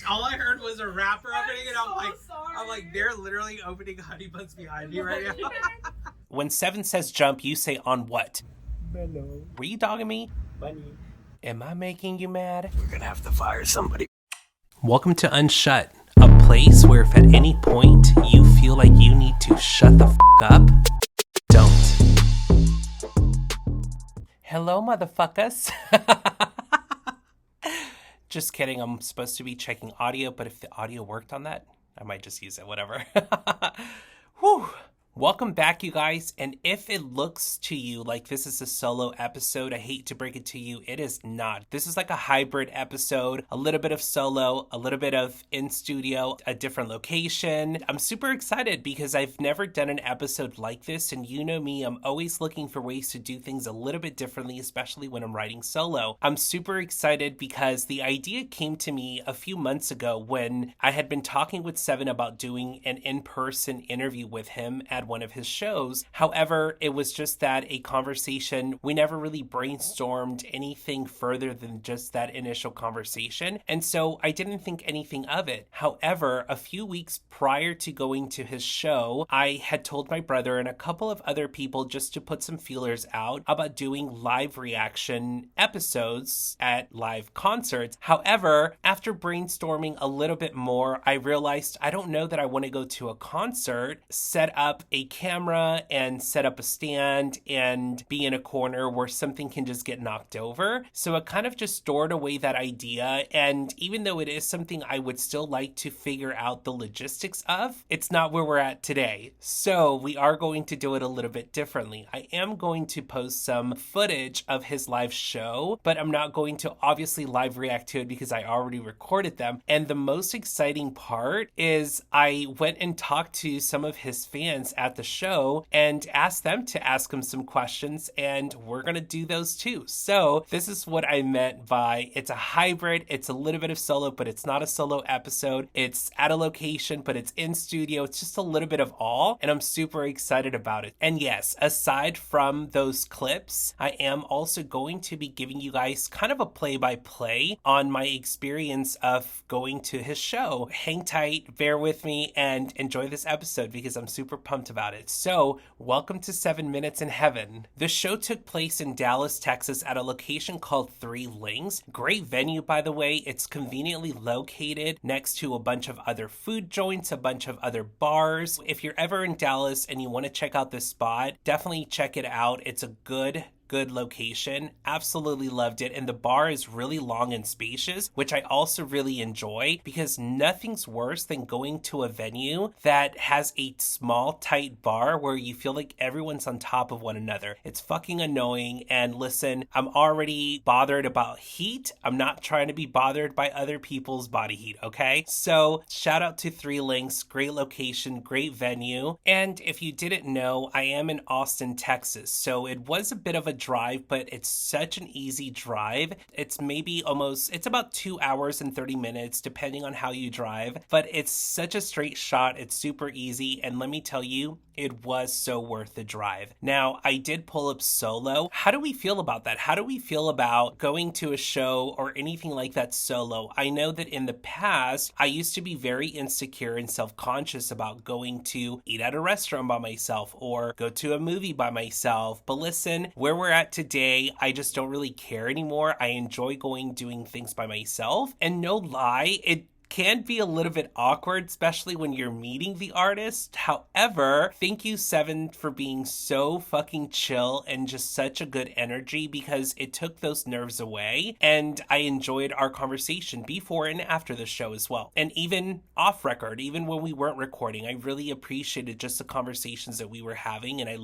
All I heard was a rapper opening, and I'm like, they're literally opening Honey Buns behind me right now. When Seven says jump, you say on what? Hello. Were you dogging me? Bunny. Am I making you mad? We're gonna have to fire somebody. Welcome to Unshut, a place where if at any point you feel like you need to shut the f*** up, don't. Hello, motherfuckers. Just kidding, I'm supposed to be checking audio, but if the audio worked on that, I might just use it, whatever. Whew. Welcome back, you guys, and if it looks to you like this is a solo episode, I hate to break it to you, it is not. This is like a hybrid episode, a little bit of solo, a little bit of in studio, a different location. I'm super excited because I've never done an episode like this, and you know me, I'm always looking for ways to do things a little bit differently, especially when I'm writing solo. I'm super excited because the idea came to me a few months ago when I had been talking with Seven about doing an in-person interview with him at one of his shows. However, it was just that a conversation, we never really brainstormed anything further than just that initial conversation. And so I didn't think anything of it. However, a few weeks prior to going to his show, I had told my brother and a couple of other people just to put some feelers out about doing live reaction episodes at live concerts. However, after brainstorming a little bit more, I realized I don't know that I want to go to a concert, set up a camera and set up a stand and be in a corner where something can just get knocked over. So I kind of just stored away that idea. And even though it is something I would still like to figure out the logistics of, it's not where we're at today. So we are going to do it a little bit differently. I am going to post some footage of his live show, but I'm not going to obviously live react to it because I already recorded them. And the most exciting part is I went and talked to some of his fans at the show and asked them to ask him some questions, and we're gonna do those too. So this is what I meant by it's a hybrid. It's a little bit of solo, but it's not a solo episode. It's at a location, but it's in studio. It's just a little bit of all, and I'm super excited about it. And yes, aside from those clips, I am also going to be giving you guys kind of a play-by-play on my experience of going to his show. Hang tight, bear with me, and enjoy this episode because I'm super pumped about it. So, welcome to 7 Minutes in Heaven. The show took place in Dallas, Texas at a location called 3 Links. Great venue, by the way. It's conveniently located next to a bunch of other food joints, a bunch of other bars. If you're ever in Dallas and you want to check out this spot, definitely check it out. It's a good location. Absolutely loved it. And the bar is really long and spacious, which I also really enjoy because nothing's worse than going to a venue that has a small, tight bar where you feel like everyone's on top of one another. It's fucking annoying. And listen, I'm already bothered about heat. I'm not trying to be bothered by other people's body heat, okay? So shout out to 3 Links. Great location, great venue. And if you didn't know, I am in Austin, Texas. So it was a bit of a drive, but it's such an easy drive. It's about 2 hours and 30 minutes depending on how you drive, but it's such a straight shot. It's super easy, and let me tell you, it was so worth the drive. Now, I did pull up solo. How do we feel about that? How do we feel about going to a show or anything like that solo? I know that in the past, I used to be very insecure and self-conscious about going to eat at a restaurant by myself or go to a movie by myself. But listen, where we're at today, I just don't really care anymore. I enjoy doing things by myself. And no lie, it can be a little bit awkward, especially when you're meeting the artist. However, thank you, Seven, for being so fucking chill and just such a good energy because it took those nerves away. And I enjoyed our conversation before and after the show as well. And even off record, even when we weren't recording, I really appreciated just the conversations that we were having. And I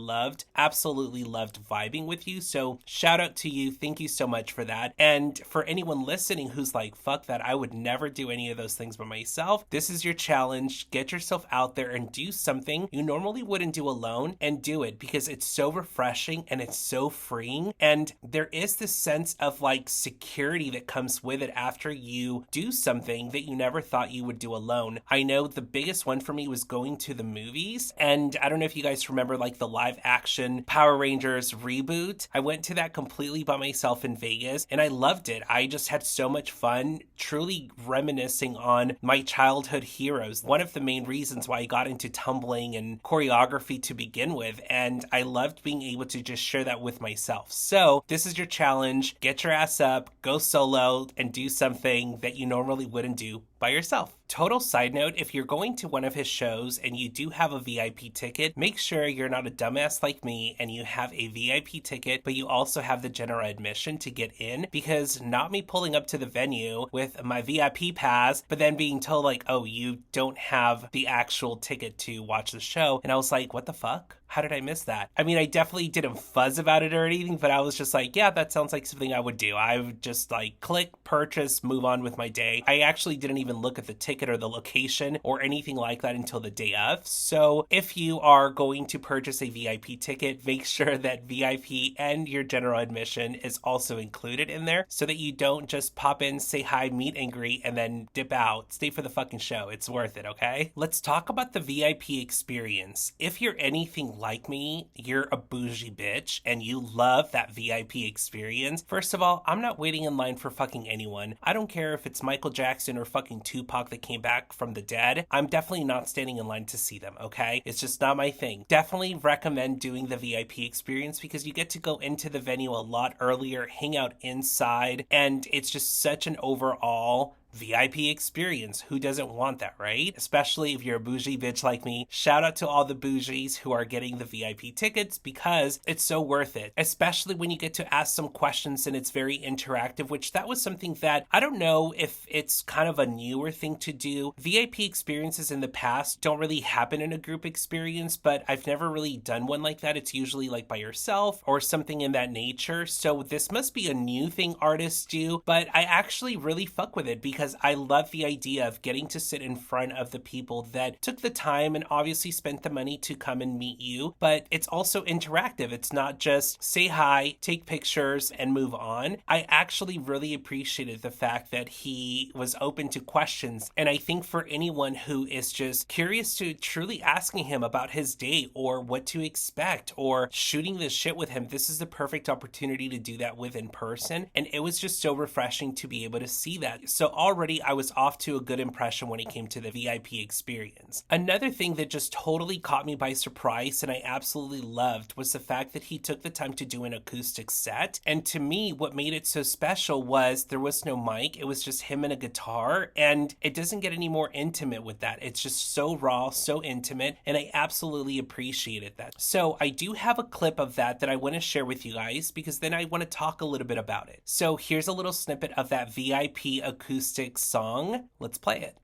absolutely loved vibing with you. So shout out to you. Thank you so much for that. And for anyone listening who's like, fuck that, I would never do any of those things by myself. This is your challenge. Get yourself out there and do something you normally wouldn't do alone, and do it because it's so refreshing and it's so freeing. And there is this sense of like security that comes with it after you do something that you never thought you would do alone. I know the biggest one for me was going to the movies. And I don't know if you guys remember like the live action Power Rangers reboot. I went to that completely by myself in Vegas and I loved it. I just had so much fun, truly reminiscing on my childhood heroes. One of the main reasons why I got into tumbling and choreography to begin with, and I loved being able to just share that with myself. So this is your challenge. Get your ass up, go solo, and do something that you normally wouldn't do by yourself. Total side note, if you're going to one of his shows and you do have a VIP ticket, make sure you're not a dumbass like me and you have a VIP ticket, but you also have the general admission to get in, because not me pulling up to the venue with my VIP pass, but then being told like, oh, you don't have the actual ticket to watch the show. And I was like, what the fuck? How did I miss that? I mean, I definitely didn't fuzz about it or anything, but I was just like, yeah, that sounds like something I would do. I would just like click, purchase, move on with my day. I actually didn't even look at the ticket or the location or anything like that until the day of. So if you are going to purchase a VIP ticket, make sure that VIP and your general admission is also included in there so that you don't just pop in, say hi, meet and greet, and then dip out. Stay for the fucking show. It's worth it, okay? Let's talk about the VIP experience. If you're anything like me, you're a bougie bitch and you love that VIP experience. First of all, I'm not waiting in line for fucking anyone. I don't care if it's Michael Jackson or fucking Tupac that came back from the dead. I'm definitely not standing in line to see them, okay? It's just not my thing. Definitely recommend doing the VIP experience because you get to go into the venue a lot earlier, hang out inside, and it's just such an overall VIP experience. Who doesn't want that, right? Especially if you're a bougie bitch like me. Shout out to all the bougies who are getting the VIP tickets because it's so worth it. Especially when you get to ask some questions and it's very interactive, which that was something that I don't know if it's kind of a newer thing to do. VIP experiences in the past don't really happen in a group experience, but I've never really done one like that. It's usually like by yourself or something in that nature. So this must be a new thing artists do, but I actually really fuck with it because I love the idea of getting to sit in front of the people that took the time and obviously spent the money to come and meet you, but it's also interactive. It's not just say hi, take pictures, and move on. I actually really appreciated the fact that he was open to questions, and I think for anyone who is just curious to truly asking him about his day or what to expect or shooting the shit with him, this is the perfect opportunity to do that with in person, and it was just so refreshing to be able to see that. So already I was off to a good impression when it came to the VIP experience. Another thing that just totally caught me by surprise and I absolutely loved was the fact that he took the time to do an acoustic set. And to me, what made it so special was there was no mic. It was just him and a guitar, and it doesn't get any more intimate with that. It's just so raw, so intimate, and I absolutely appreciated that. So I do have a clip of that I want to share with you guys because then I want to talk a little bit about it. So here's a little snippet of that VIP acoustic song. Let's play it.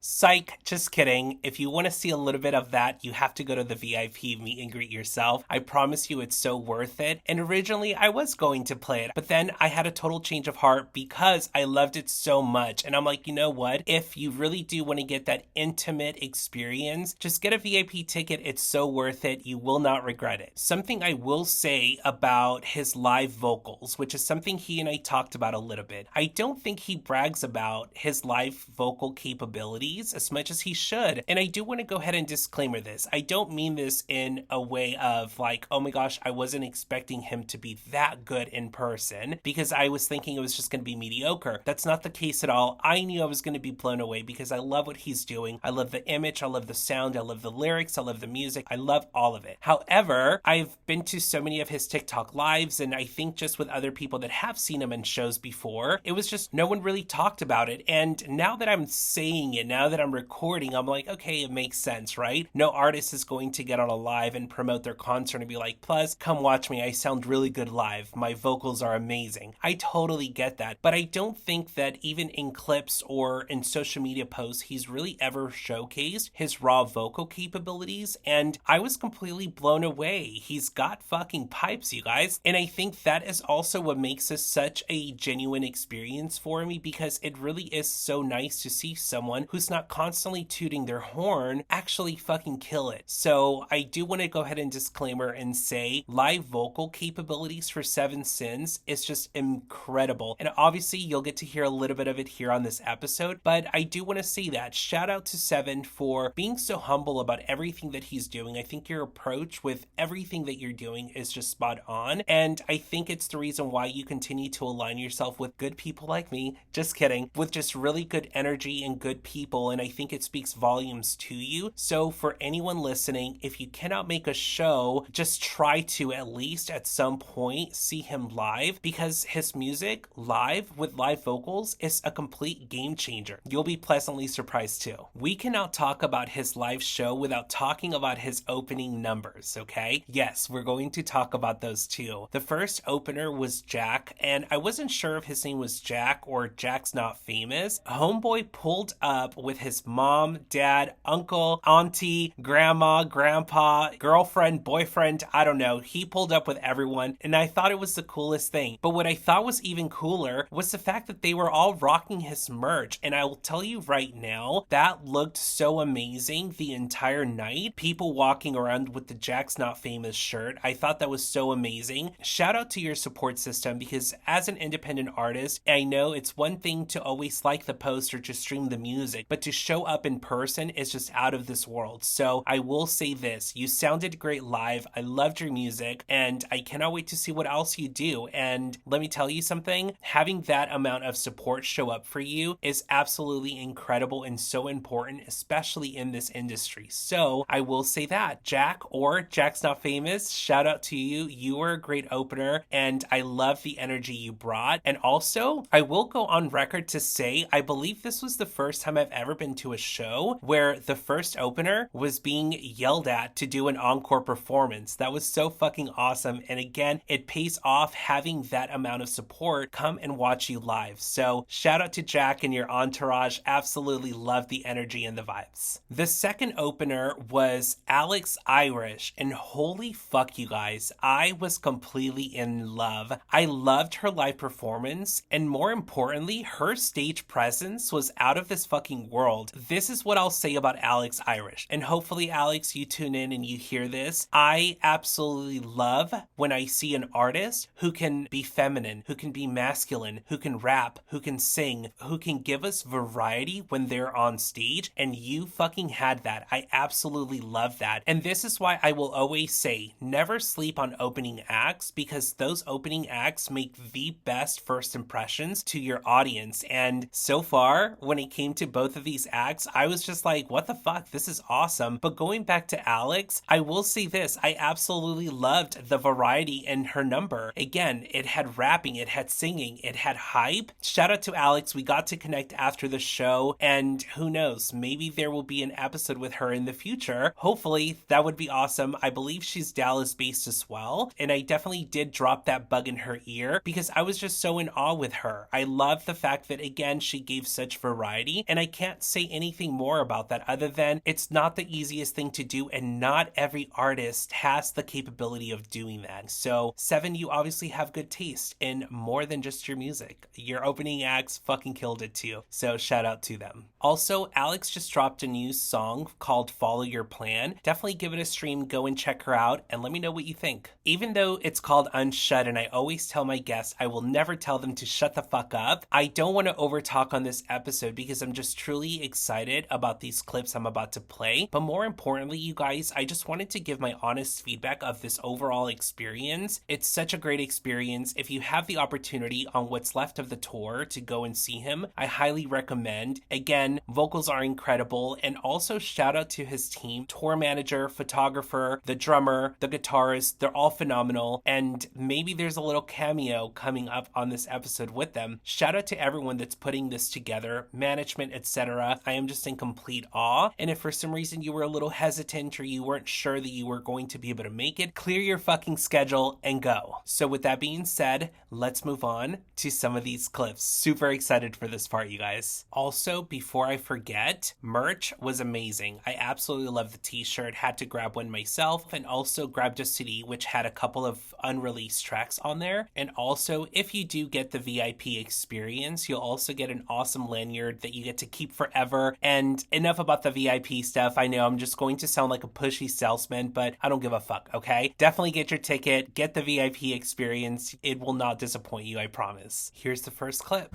Psych, just kidding. If you want to see a little bit of that, you have to go to the VIP meet and greet yourself. I promise you it's so worth it. And originally I was going to play it, but then I had a total change of heart because I loved it so much. And I'm like, you know what? If you really do want to get that intimate experience, just get a VIP ticket. It's so worth it. You will not regret it. Something I will say about his live vocals, which is something he and I talked about a little bit. I don't think he brags about his live vocal capabilities as much as he should. And I do want to go ahead and disclaimer this. I don't mean this in a way of like, oh my gosh, I wasn't expecting him to be that good in person because I was thinking it was just going to be mediocre. That's not the case at all. I knew I was going to be blown away because I love what he's doing. I love the image. I love the sound. I love the lyrics. I love the music. I love all of it. However, I've been to so many of his TikTok lives, and I think just with other people that have seen him in shows before, it was just no one really talked about it. And now that I'm saying it, now that I'm recording, I'm like, okay, it makes sense, right? No artist is going to get on a live and promote their concert and be like, plus, come watch me. I sound really good live. My vocals are amazing. I totally get that. But I don't think that even in clips or in social media posts, he's really ever showcased his raw vocal capabilities. And I was completely blown away. He's got fucking pipes, you guys. And I think that is also what makes this such a genuine experience for me because it really is so nice to see someone who's just not constantly tooting their horn actually fucking kill it. So I do want to go ahead and disclaimer and say live vocal capabilities for 7sins is just incredible. And obviously you'll get to hear a little bit of it here on this episode, but I do want to say that shout out to 7 for being so humble about everything that he's doing. I think your approach with everything that you're doing is just spot on. And I think it's the reason why you continue to align yourself with good people like me. Just kidding. With just really good energy and good people. And I think it speaks volumes to you. So for anyone listening, if you cannot make a show, just try to at least at some point see him live, because his music live with live vocals is a complete game changer. You'll be pleasantly surprised too. We cannot talk about his live show without talking about his opening numbers, okay? Yes, we're going to talk about those too. The first opener was Jack, and I wasn't sure if his name was Jack or Jack's Not Famous. Homeboy pulled up with his mom, dad, uncle, auntie, grandma, grandpa, girlfriend, boyfriend, I don't know. He pulled up with everyone, and I thought it was the coolest thing. But what I thought was even cooler was the fact that they were all rocking his merch, and I will tell you right now, that looked so amazing the entire night. People walking around with the Jack's Not Famous shirt, I thought that was so amazing. Shout out to your support system, because as an independent artist, I know it's one thing to always like the post or just stream the music, but to show up in person is just out of this world. So I will say this, you sounded great live, I loved your music, and I cannot wait to see what else you do. And let me tell you something, having that amount of support show up for you is absolutely incredible and so important, especially in this industry. So I will say that, Jack or Jack's Not Famous, shout out to you. You were a great opener, and I love the energy you brought. And also, I will go on record to say, I believe this was the first time I've ever been to a show where the first opener was being yelled at to do an encore performance. That was so fucking awesome. And again, it pays off having that amount of support come and watch you live. So shout out to Jack and your entourage. Absolutely love the energy and the vibes. The second opener was Alex Irish, and holy fuck, you guys, I was completely in love. I loved her live performance, and more importantly, her stage presence was out of this fucking world. This is what I'll say about Alex Irish, and hopefully, Alex, you tune in and you hear this. I absolutely love when I see an artist who can be feminine, who can be masculine, who can rap, who can sing, who can give us variety when they're on stage, and you fucking had that. I absolutely love that. And this is why I will always say, never sleep on opening acts, because those opening acts make the best first impressions to your audience. And so far, when it came to both of these acts, I was just like, what the fuck? This is awesome. But going back to Alex, I will say this, I absolutely loved the variety in her number. Again, it had rapping, it had singing, it had hype. Shout out to Alex. We got to connect after the show, and who knows, maybe there will be an episode with her in the future. Hopefully, that would be awesome. I believe she's Dallas based as well, and I definitely did drop that bug in her ear because I was just so in awe with her. I love the fact that, again, she gave such variety, and I can't say anything more about that other than it's not the easiest thing to do, and not every artist has the capability of doing that. So 7, you obviously have good taste in more than just your music. Your opening acts fucking killed it too, so shout out to them. Also, Alex just dropped a new song called Follow Your Plan. Definitely give it a stream, go and check her out, and let me know what you think. Even though it's called Unshut, and I always tell my guests I will never tell them to shut the fuck up, I don't want to overtalk on this episode because I'm just truly excited about these clips I'm about to play. But more importantly, you guys, I just wanted to give my honest feedback of this overall experience. It's such a great experience. If you have the opportunity on what's left of the tour to go and see him, I highly recommend. Again, vocals are incredible, and also shout out to his team, tour manager, photographer, the drummer, the guitarist. They're all phenomenal, and maybe there's a little cameo coming up on this episode with them. Shout out to everyone that's putting this together, management, etc. I am just in complete awe, and if for some reason you were a little hesitant or you weren't sure that you were going to be able to make it, clear your fucking schedule and go. So with that being said, let's move on to some of these clips. Super excited for this part, you guys. Also, before I forget, merch was amazing. I absolutely love the t-shirt, had to grab one myself, and also grabbed a CD which had a couple of unreleased tracks on there. And also, if you do get the VIP experience, you'll also get an awesome lanyard that you get to keep forever. And enough about the VIP stuff. I know I'm just going to sound like a pushy salesman, but I don't give a fuck, okay? Definitely get your ticket, get the VIP experience. It will not disappoint you, I promise. Here's the first clip.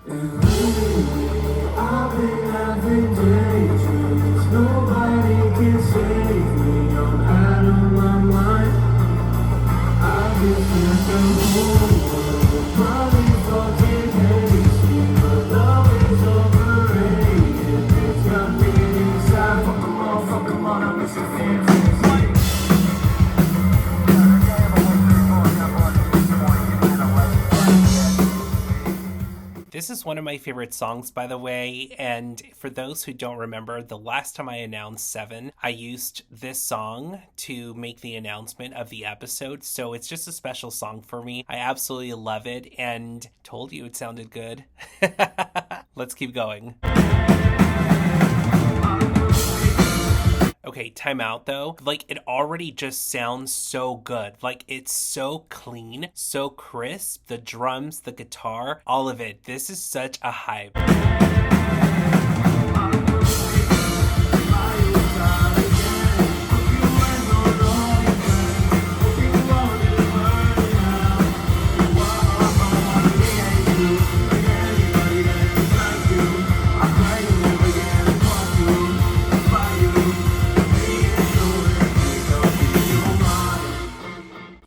I've been having daydreams. Nobody can save me. I'm out of my mind. I've been thinking home. Probably fucking hasty, but love is overrated. It's got me inside. Fuck 'em all, I miss the fans. This is one of my favorite songs, by the way, and for those who don't remember, the last time I announced 7, I used this song to make the announcement of the episode, so it's just a special song for me. I absolutely love it, and told you it sounded good. Let's keep going. Okay, time out though. Like, it already just sounds so good. Like, it's so clean, so crisp. The drums, the guitar, all of it. This is such a hype.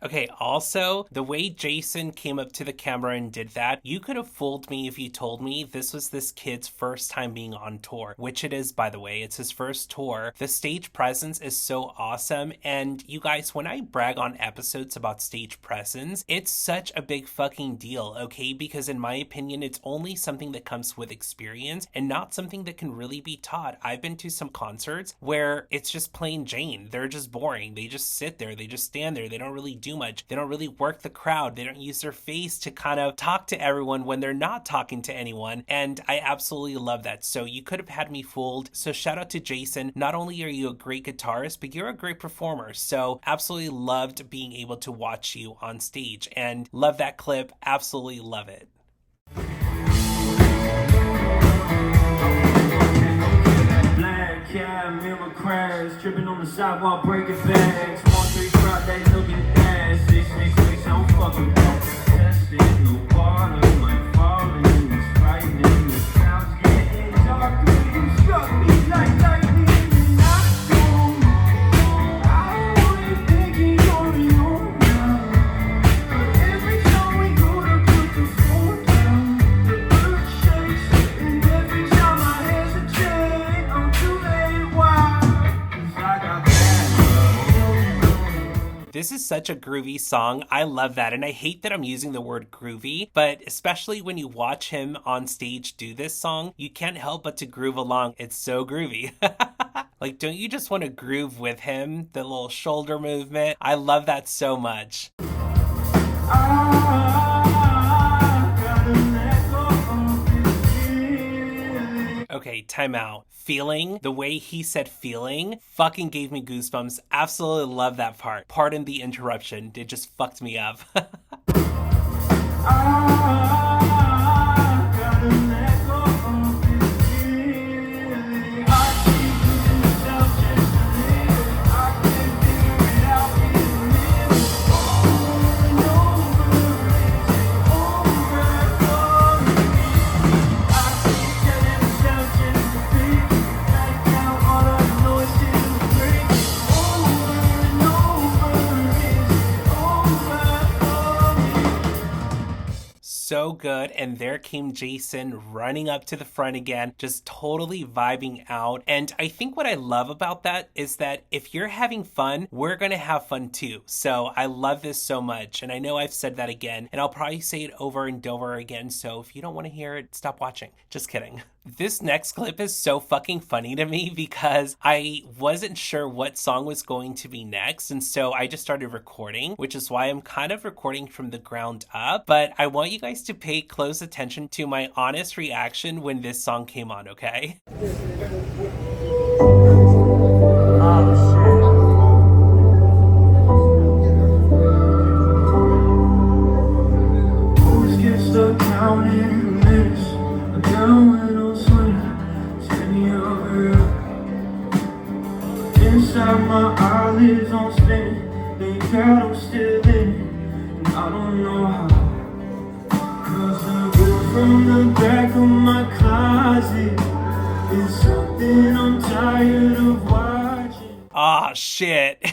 Okay, also, the way Jason came up to the camera and did that, you could have fooled me if you told me this was this kid's first time being on tour, which it is, by the way. It's his first tour. The stage presence is so awesome, and you guys, when I brag on episodes about stage presence, it's such a big fucking deal, okay? Because in my opinion, it's only something that comes with experience and not something that can really be taught. I've been to some concerts where it's just plain Jane. They're just boring. They just sit there. They just stand there. They don't really do much. They don't really work the crowd. They don't use their face to kind of talk to everyone when they're not talking to anyone. And I absolutely love that. So you could have had me fooled. So shout out to Jason. Not only are you a great guitarist, but you're a great performer. So absolutely loved being able to watch you on stage and love that clip. Absolutely love it. Black cat, mirror crash, tripping on the sidewalk, breaking bags. 1-3 Friday, looking ass. 666, I don't fucking want to test it. No water, like falling, it's frightening. The clouds getting darker. You struck me like lightning, and I don't. I wasn't thinking you're the old now. But every time we go to put the phone down, the earth shakes, and every time I hesitate, I'm too late. Why? 'Cause I got bad love. This is such a groovy song. I love that. And I hate that I'm using the word groovy, but especially when you watch him on stage do this song, you can't help but to groove along. It's so groovy. Like, don't you just want to groove with him? The little shoulder movement. I love that so much. Okay, time out. Feeling, the way he said feeling, fucking gave me goosebumps. Absolutely love that part. Pardon the interruption. It just fucked me up. So good. And there came Jason running up to the front again, just totally vibing out. And I think what I love about that is that if you're having fun, we're going to have fun too. So I love this so much. And I know I've said that again, and I'll probably say it over and over again. So if you don't want to hear it, stop watching. Just kidding. This next clip is so fucking funny to me because I wasn't sure what song was going to be next. And so I just started recording, which is why I'm kind of recording from the ground up. But I want you guys to pay close attention to my honest reaction when this song came on, okay? scared I'm still in it, and I don't know how. Cause the view from the back of my closet is something I'm tired of watching. Ah, shit.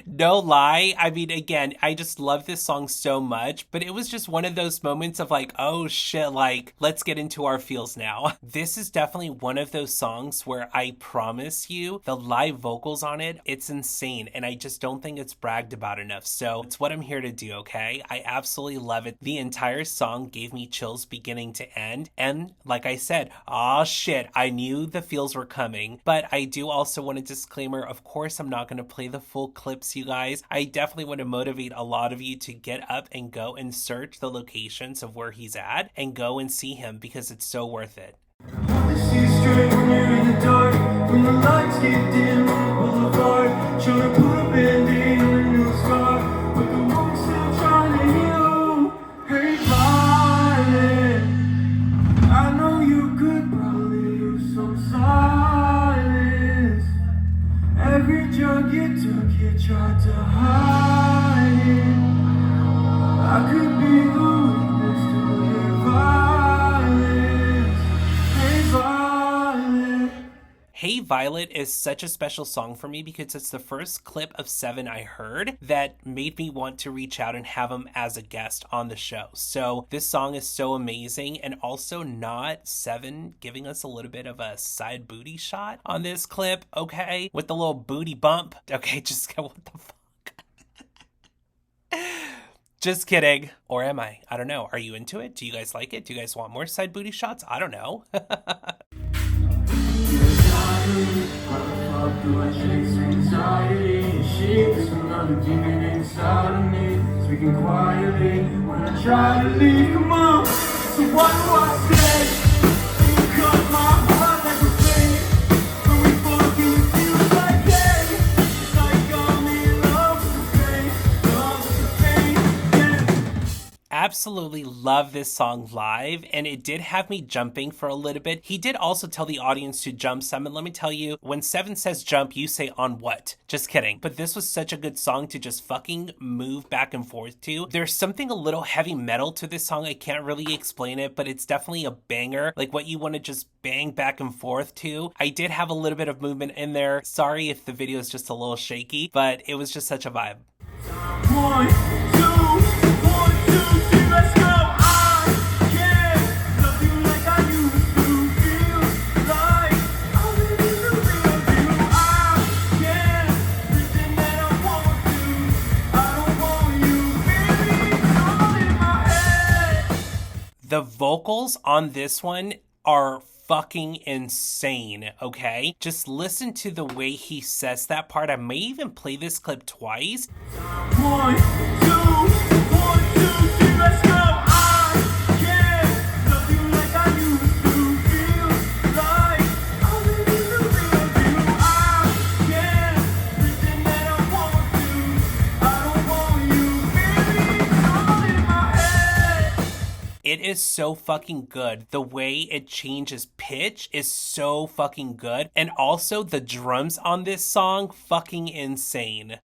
No lie. I mean, again, I just love this song so much, but it was just one of those moments of like, oh shit, like, let's get into our feels now. This is definitely one of those songs where I promise you, the live vocals on it, it's insane. And I just don't think it's bragged about enough. So it's what I'm here to do, okay? I absolutely love it. The entire song gave me chills beginning to end. And like I said, oh shit, I knew the feels were coming, but I do also want a disclaimer. Of course, I'm not going to play the full clips, you guys. I definitely want to motivate a lot of you to get up and go and search the locations of where he's at and go and see him because it's so worth it. I see straight when you're in the dark, when the lights get dim on the boulevard, trying to put a band-aid on a new scar, but the wound's still trying to heal. Hey, Violet, I know you could probably use some silence. Every drug you took, you tried to hide it. I could be the witness to your violence. Hey, Violet. Hey Violet is such a special song for me because it's the first clip of 7 I heard that made me want to reach out and have him as a guest on the show. So this song is so amazing, and also not 7 giving us a little bit of a side booty shot on this clip, okay? With the little booty bump. Okay, just what the fuck? Just kidding. Or am I? I don't know. Are you into it? Do you guys like it? Do you guys want more side booty shots? I don't know. Why the fuck do I chase anxiety and shit? There's another demon inside of me, speaking quietly when I try to leave. Come on, so what do I say? You cut my heart like a blade, when we fucking feel like day. It's like I'm in love with the pain, love with the pain, yeah. Absolutely love this song live, and it did have me jumping for a little bit. He did also tell the audience to jump some, and let me tell you, when 7 says jump, you say on what? Just kidding. But this was such a good song to just fucking move back and forth to. There's something a little heavy metal to this song. I can't really explain it, but it's definitely a banger, like what you want to just bang back and forth to. I did have a little bit of movement in there. Sorry if the video is just a little shaky, but it was just such a vibe. 1, 2, 1, 2, 3, let's go. I can't love you like I used to. Feel like I'm living the real you. I can't pretend that I want to. I don't want you, baby. It's all in my head. The vocals on this one are fucking insane, okay? Just listen to the way he says that part. I may even play this clip twice. 1, 2, 1, 2, 3, let's go. I can't love you like I used to. Feel like I'm living the real you. I can't pretend that I want to. I don't want you, baby. It's all in my head. It is so fucking good. The way it changes pitch is so fucking good. And also the drums on this song, fucking insane.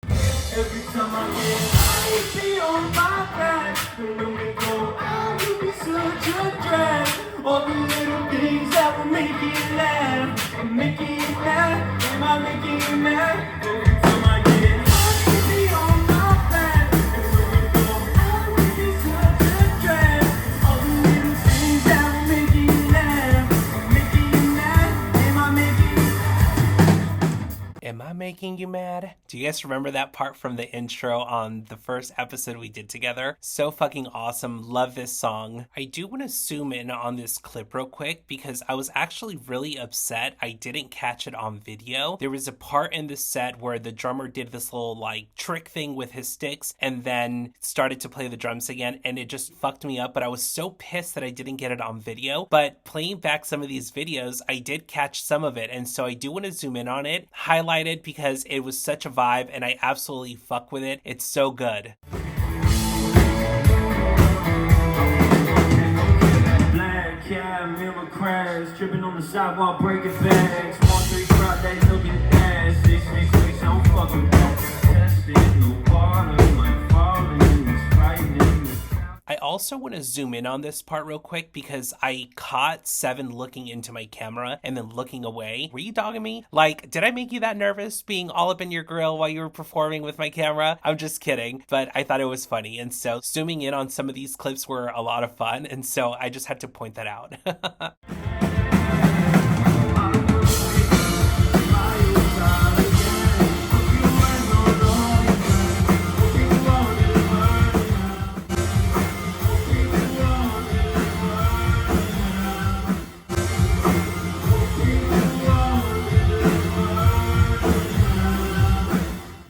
Every time I get high, you be on my back. And when we go out, you be such a drag. All the little things that will make you laugh. I'm making you mad. Am I making you mad? Every time I get high, you be on my back. And when we go out, you be such a drag. All the little things that will make you laugh. I'm making you mad. Am I making you Am I making you mad? Do you guys remember that part from the intro on the first episode we did together? So fucking awesome. Love this song. I do want to zoom in on this clip real quick because I was actually really upset I didn't catch it on video. There was a part in the set where the drummer did this little like trick thing with his sticks and then started to play the drums again, and it just fucked me up, but I was so pissed that I didn't get it on video. But playing back some of these videos, I did catch some of it, and so I do want to zoom in on it, highlight it because it was such a vibe and I absolutely fuck with it. It's so good. Black cat, mirror crash, tripping on the sidewalk, breaking bags. 1, 3 Friday, looking ass. 6, 6, 6, I don't fucking know. tested, no water might fall in, it's frightening. I also want to zoom in on this part real quick because I caught Seven looking into my camera and then looking away. Were you dogging me? Like, did I make you that nervous being all up in your grill while you were performing with my camera? I'm just kidding, but I thought it was funny. And so zooming in on some of these clips were a lot of fun. And so I just had to point that out.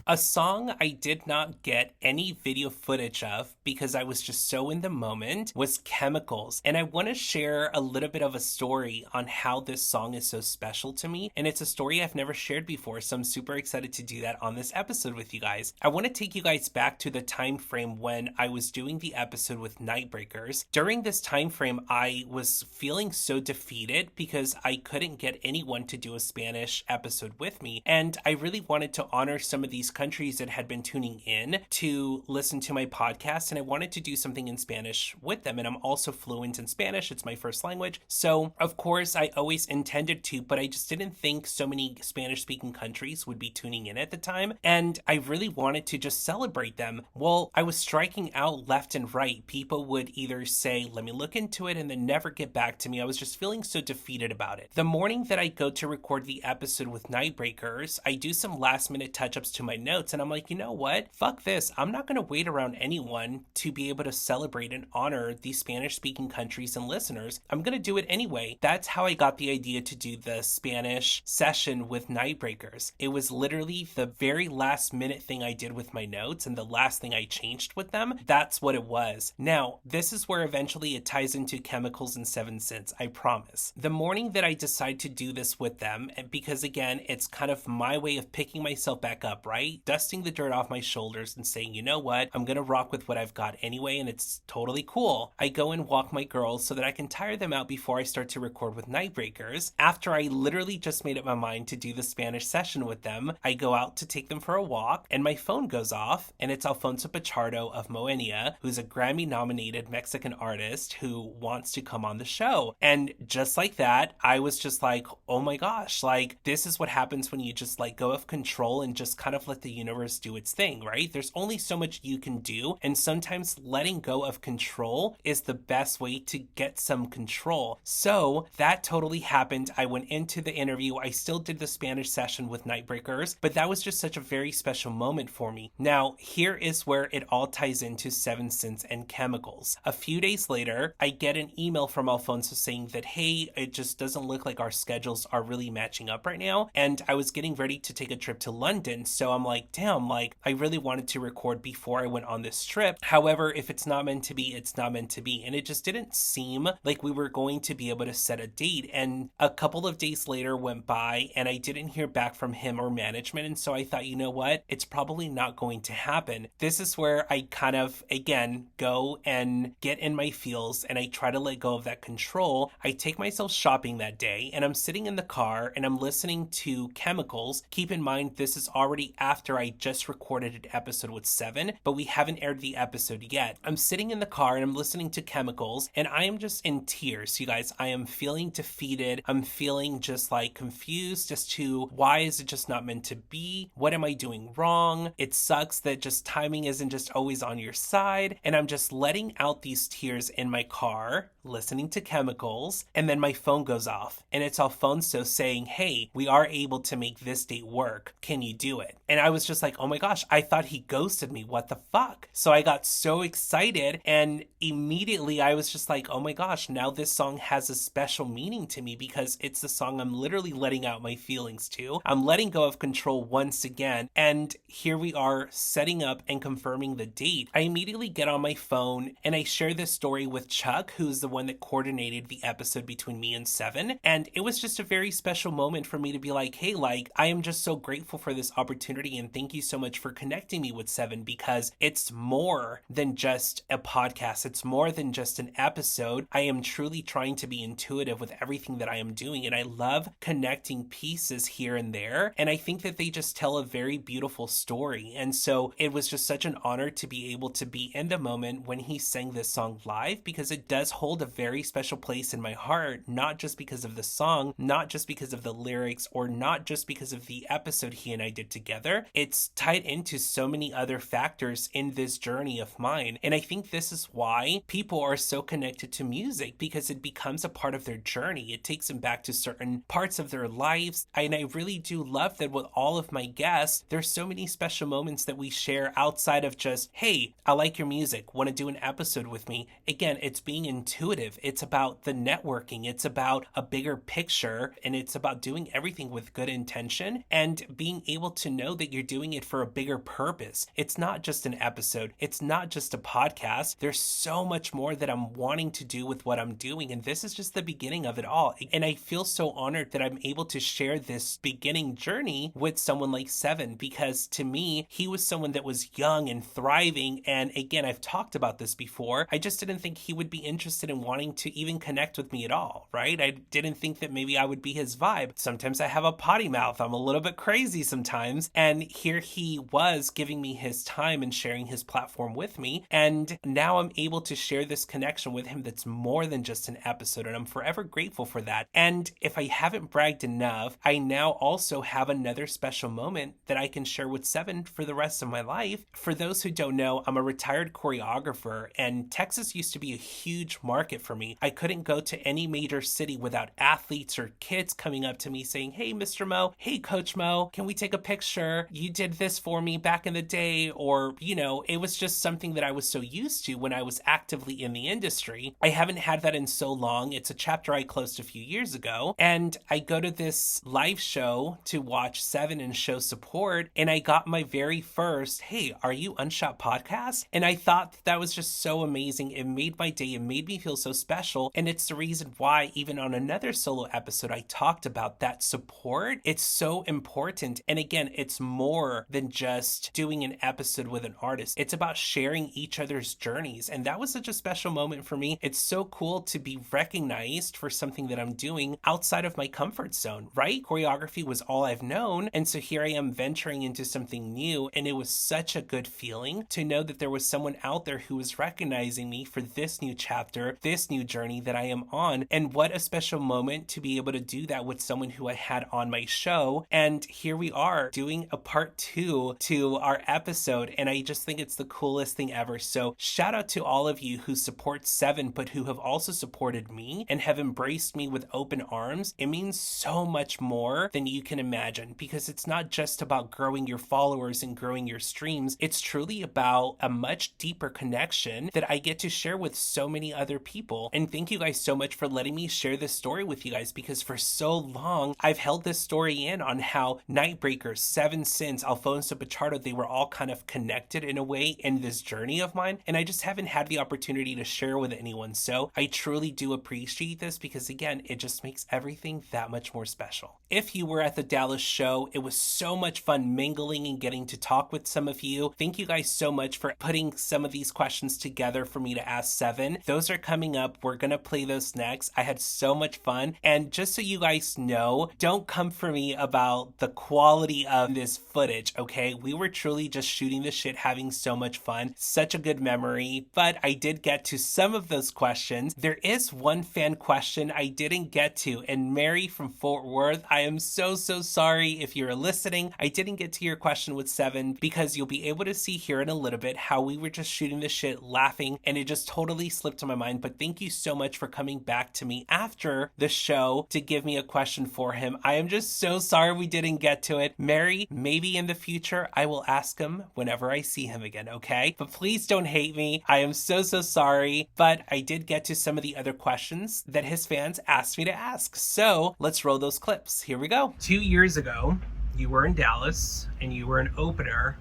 A song I did not get any video footage of because I was just so in the moment was Chemicals. And I want to share a little bit of a story on how this song is so special to me. And it's a story I've never shared before, so I'm super excited to do that on this episode with you guys. I want to take you guys back to the time frame when I was doing the episode with Nightbreakers. During this time frame, I was feeling so defeated because I couldn't get anyone to do a Spanish episode with me. And I really wanted to honor some of these countries that had been tuning in to listen to my podcast, and I wanted to do something in Spanish with them. And I'm also fluent in Spanish, it's my first language, so of course I always intended to, but I just didn't think so many Spanish speaking countries would be tuning in at the time, and I really wanted to just celebrate them. Well, I was striking out left and right. People would either say, let me look into it, and then never get back to me. I was just feeling so defeated about it. The morning that I go to record the episode with Nightbreakers, I do some last minute touch-ups to my notes, and I'm like, you know what? Fuck this. I'm not going to wait around anyone to be able to celebrate and honor these Spanish-speaking countries and listeners. I'm going to do it anyway. That's how I got the idea to do the Spanish session with Nightbreakers. It was literally the very last minute thing I did with my notes and the last thing I changed with them. That's what it was. Now, this is where eventually it ties into Chemicals and 7evin7ins, I promise. The morning that I decide to do this with them, because again, it's kind of my way of picking myself back up, right? Dusting the dirt off my shoulders and saying, you know what, I'm gonna rock with what I've got anyway, and it's totally cool. I go and walk my girls so that I can tire them out before I start to record with Nightbreakers. After I literally just made up my mind to do the Spanish session with them, I go out to take them for a walk, and my phone goes off, and it's Alfonso Pichardo of Moenia, who's a Grammy-nominated Mexican artist who wants to come on the show. And just like that, I was just like, oh my gosh, like, this is what happens when you just let go of control and just kind of let the universe do its thing, right? There's only so much you can do, and sometimes letting go of control is the best way to get some control. So that totally happened. I went into the interview. I still did the Spanish session with Nightbreakers, but that was just such a very special moment for me. Now, here is where it all ties into 7evin7ins and Chemicals. A few days later, I get an email from Alfonso saying that, hey, it just doesn't look like our schedules are really matching up right now. And I was getting ready to take a trip to London, so I'm like, damn, like, I really wanted to record before I went on this trip. However, if it's not meant to be, it's not meant to be. And it just didn't seem like we were going to be able to set a date. And a couple of days later went by, and I didn't hear back from him or management. And so I thought, you know what? It's probably not going to happen. This is where I kind of, again, go and get in my feels, and I try to let go of that control. I take myself shopping that day, and I'm sitting in the car, and I'm listening to Chemicals. Keep in mind, this is already after I just recorded an episode with 7, but we haven't aired the episode yet. I'm sitting in the car, and I'm listening to Chemicals, and I am just in tears, you guys. I am feeling defeated. I'm feeling just like confused as to why is it just not meant to be? What am I doing wrong? It sucks that just timing isn't just always on your side. And I'm just letting out these tears in my car, listening to Chemicals, and then my phone goes off. And it's Alfonso saying, hey, we are able to make this date work. Can you do it? And I was just like, oh my gosh, I thought he ghosted me. What the fuck? So I got so excited, and immediately I was just like, oh my gosh, now this song has a special meaning to me because it's the song I'm literally letting out my feelings to. I'm letting go of control once again, and here we are setting up and confirming the date. I immediately get on my phone and I share this story with Chuck, who's the one that coordinated the episode between me and 7, and it was just a very special moment for me to be like, hey, like, I am just so grateful for this opportunity and thank you so much for connecting me with 7, because it's more than just a podcast. It's more than just an episode. I am truly trying to be intuitive with everything that I am doing, and I love connecting pieces here and there, and I think that they just tell a very beautiful story. And so it was just such an honor to be able to be in the moment when he sang this song live, because it does hold a very special place in my heart, not just because of the song, not just because of the lyrics, or not just because of the episode he and I did together. It's tied into so many other factors in this journey of mine. And I think this is why people are so connected to music, because it becomes a part of their journey. It takes them back to certain parts of their lives. And I really do love that with all of my guests, there's so many special moments that we share outside of just, hey, I like your music, want to do an episode with me. Again, it's being intuitive. It's about the networking. It's about a bigger picture, and it's about doing everything with good intention and being able to know that you're doing it for a bigger purpose. It's not just an episode. It's not just a podcast. There's so much more that I'm wanting to do with what I'm doing, and this is just the beginning of it all. And I feel so honored that I'm able to share this beginning journey with someone like 7, because to me, he was someone that was young and thriving. And again, I've talked about this before. I just didn't think he would be interested in wanting to even connect with me at all, right? I didn't think that maybe I would be his vibe. Sometimes I have a potty mouth. I'm a little bit crazy sometimes. And here he was giving me his time and sharing his platform with me. And now I'm able to share this connection with him that's more than just an episode. And I'm forever grateful for that. And if I haven't bragged enough, I now also have another special moment that I can share with 7 for the rest of my life. For those who don't know, I'm a retired choreographer, and Texas used to be a huge market for me. I couldn't go to any major city without athletes or kids coming up to me saying, hey, Mr. Mo, hey, Coach Mo, can we take a picture? You did this for me back in the day. Or, you know, it was just something that I was so used to when I was actively in the industry. I haven't had that in so long. It's a chapter I closed a few years ago. And I go to this live show to watch 7 and show support. And I got my very first, hey, are you Unshot Podcast? And I thought that was just so amazing. It made my day. It made me feel so special. And it's the reason why even on another solo episode, I talked about that support. It's so important. And again, it's more than just doing an episode with an artist. It's about sharing each other's journeys. And that was such a special moment for me. It's so cool to be recognized for something that I'm doing outside of my comfort zone, right? Choreography was all I've known. And so here I am venturing into something new. And it was such a good feeling to know that there was someone out there who was recognizing me for this new chapter, this new journey that I am on. And what a special moment to be able to do that with someone who I had on my show. And here we are doing a part 2 to our episode. And I just think it's the coolest thing ever. So shout out to all of you who support 7, but who have also supported me and have embraced me with open arms. It means so much more than you can imagine, because it's not just about growing your followers and growing your streams. It's truly about a much deeper connection that I get to share with so many other people. And thank you guys so much for letting me share this story with you guys, because for so long I've held this story in on how Nightbreakers, 7sins, Alfonso Pichardo, they were all kind of connected in a way in this journey of mine, and I just haven't had the opportunity to share with anyone. So I truly do appreciate this, because again, it just makes everything that much more special. If you were at the Dallas show, it was so much fun mingling and getting to talk with some of you. Thank you guys so much for putting some of these questions together for me to ask 7. Those are coming up. We're gonna play those next. I had so much fun. And just so you guys know, don't come for me about the quality of this footage, okay? We were truly just shooting the shit, having so much fun. Such a good memory. But I did get to some of those questions. There is one fan question I didn't get to. And Mary from Fort Worth, I am so sorry if you're listening. I didn't get to your question with 7, because you'll be able to see here in a little bit how we were just shooting the shit, laughing, and it just totally slipped my mind. But thank you so much for coming back to me after the show to give me a question for him. I am just so sorry we didn't get to it. Mary, maybe in the future I will ask him whenever I see him again, okay? But please don't hate me. I am so sorry. But I did get to some of the other questions that his fans asked me to ask. So let's roll those clips. Here we go. 2 years ago, you were in Dallas and you were an opener.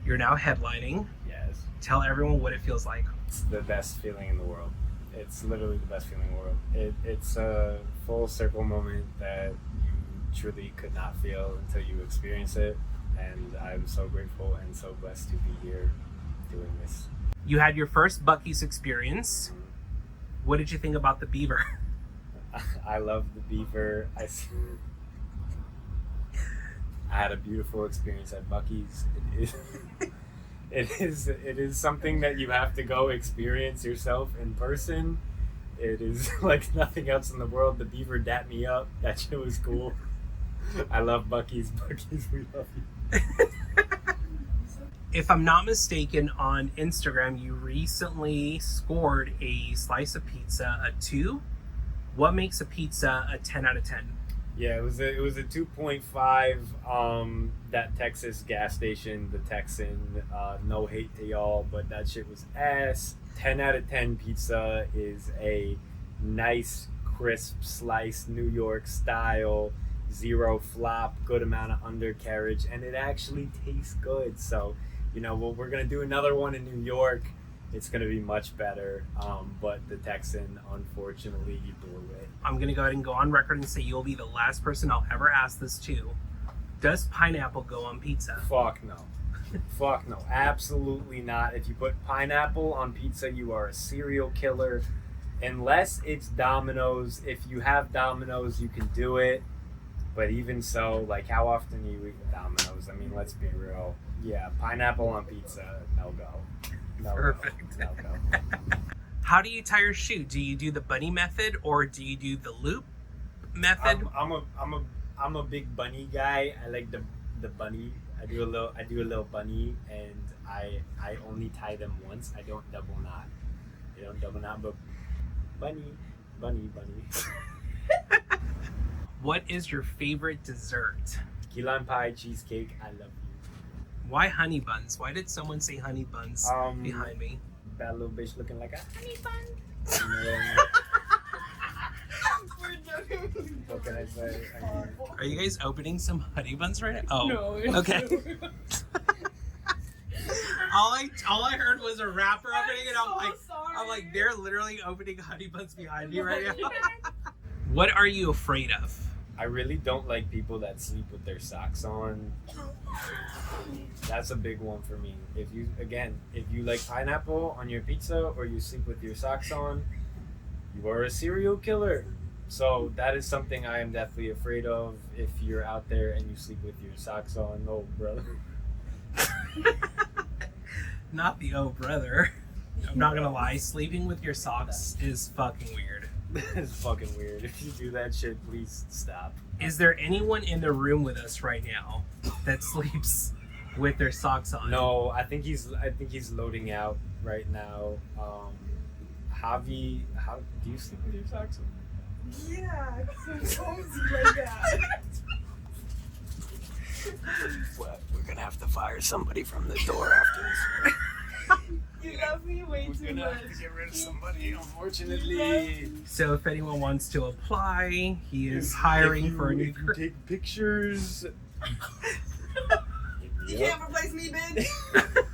You're now headlining. Yes. Tell everyone what it feels like. It's the best feeling in the world. It's literally the best feeling in the world. It's a full circle moment that you truly could not feel until you experience it. and I'm so grateful and so blessed to be here doing this. You had your first Buc-ee's experience. What did you think about the beaver? I love the beaver. I had a beautiful experience at Buc-ee's. It is something that you have to go experience yourself in person. It is like nothing else in the world. The beaver dapped me up. That shit was cool. I love Buc-ee's. Buc-ee's, we love you. If I'm not mistaken, on Instagram, you recently scored a slice of pizza a 2. What makes a pizza a 10 out of 10? Yeah, it was a 2.5. That Texas gas station, the Texan. No hate to y'all, but that shit was ass. 10 out of 10 pizza is a nice, crisp slice, New York style, 0 flop, good amount of undercarriage, and it actually tastes good. So, you know, well, we're gonna do another one in New York. It's gonna be much better, but the Texan, unfortunately, blew it. I'm gonna go ahead and go on record and say you'll be the last person I'll ever ask this to. Does pineapple go on pizza? Fuck no. Fuck no. Absolutely not. If you put pineapple on pizza, you are a serial killer. Unless it's Domino's. If you have Domino's, you can do it. But even so, like, how often do you eat Domino's? I mean, let's be real. Yeah, pineapple on pizza, no go. No Perfect. Go. No go. How do you tie your shoe? Do you do the bunny method or do you do the loop method? I'm a big bunny guy. I like the bunny. I do a little bunny, and I only tie them once. I don't double knot. But bunny. What is your favorite dessert? Key lime pie, cheesecake. I love you. Why honey buns? Why did someone say honey buns behind me? That little bitch looking like a honey bun. We're joking. What can I say? I mean, Are you guys opening some honey buns right now? Oh, No. okay. all I heard was a rapper opening, and I'm like, they're literally opening honey buns behind me right now. What are you afraid of? I really don't like people that sleep with their socks on. That's a big one for me. If you like pineapple on your pizza or you sleep with your socks on, you are a serial killer. So that is something I am definitely afraid of. If you're out there and you sleep with your socks on, oh brother. Not the oh brother. I'm not gonna lie, sleeping with your socks is fucking weird. It's fucking weird. If you do that shit, please stop. Is there anyone in the room with us right now that sleeps with their socks on? No, I think he's loading out right now. Javi, how do you sleep with your socks on? Yeah, so cozy like that. Well, we're gonna have to fire somebody from the door after this. You love me way We're too gonna much. have to get rid of somebody, unfortunately. So if anyone wants to apply, he is hiring for a new If you take pictures. You can't replace me, bitch.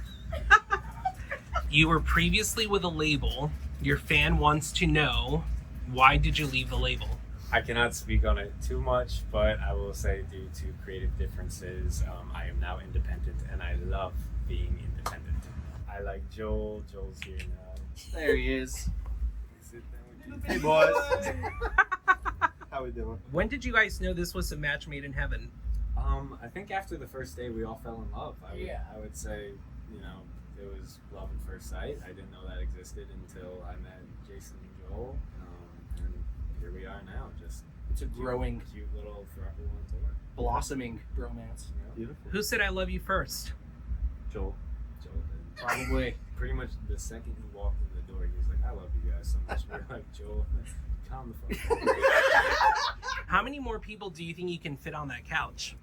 You were previously with a label. Your fan wants to know, why did you leave the label? I cannot speak on it too much, but I will say due to creative differences, I am now independent, and I love being independent. I like Joel. Joel's here now. There he is. Sit down with you. Hey, boys. How we doing? When did you guys know this was a match made in heaven? I think after the first day, we all fell in love. I would say, it was love at first sight. I didn't know that existed until I met Jason and Joel, and here we are now. Just It's a growing, cute little throuple on tour. blossoming romance. Yeah. Beautiful. Who said I love you first? Joel. Joel did. Probably. Pretty much the second he walked in the door, he was like, "I love you guys so much." We were like, "Joel, calm the fuck down." How many more people do you think you can fit on that couch?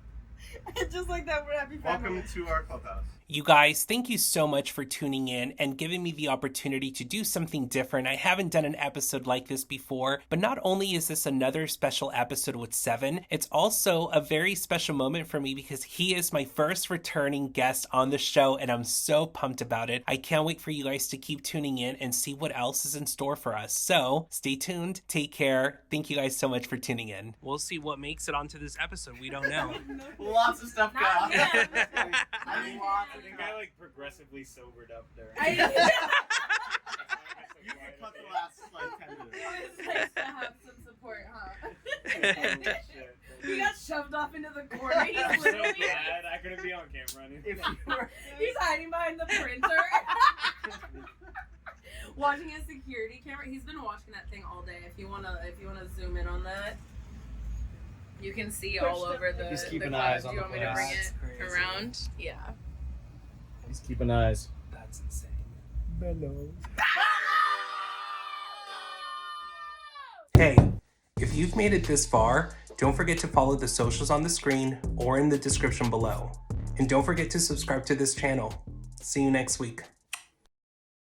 Just like that, we're happy family. Welcome to our clubhouse. You guys, thank you so much for tuning in and giving me the opportunity to do something different. I haven't done an episode like this before, but not only is this another special episode with Seven, it's also a very special moment for me because he is my first returning guest on the show, and I'm so pumped about it. I can't wait for you guys to keep tuning in and see what else is in store for us. So stay tuned, take care. Thank you guys so much for tuning in. We'll see what makes it onto this episode. We don't know. Lots of stuff Not got. yet. I mean, lots. I think I like progressively sobered up there. You can cut the last like 10 minutes. It's nice to have some support, huh? Shit. He got shoved off into the corner. He's I'm so literally glad I couldn't be on camera anymore. If you were, he's hiding behind the printer. Watching a security camera. He's been watching that thing all day. If you wanna zoom in on that, you can see all over the. He's keeping the eyes clouds. on Do you the want me to bring place. it That's crazy. around? Yeah. he's keeping eyes. That's insane. Hello. Hey, if you've made it this far, don't forget to follow the socials on the screen or in the description below. And don't forget to subscribe to this channel. See you next week.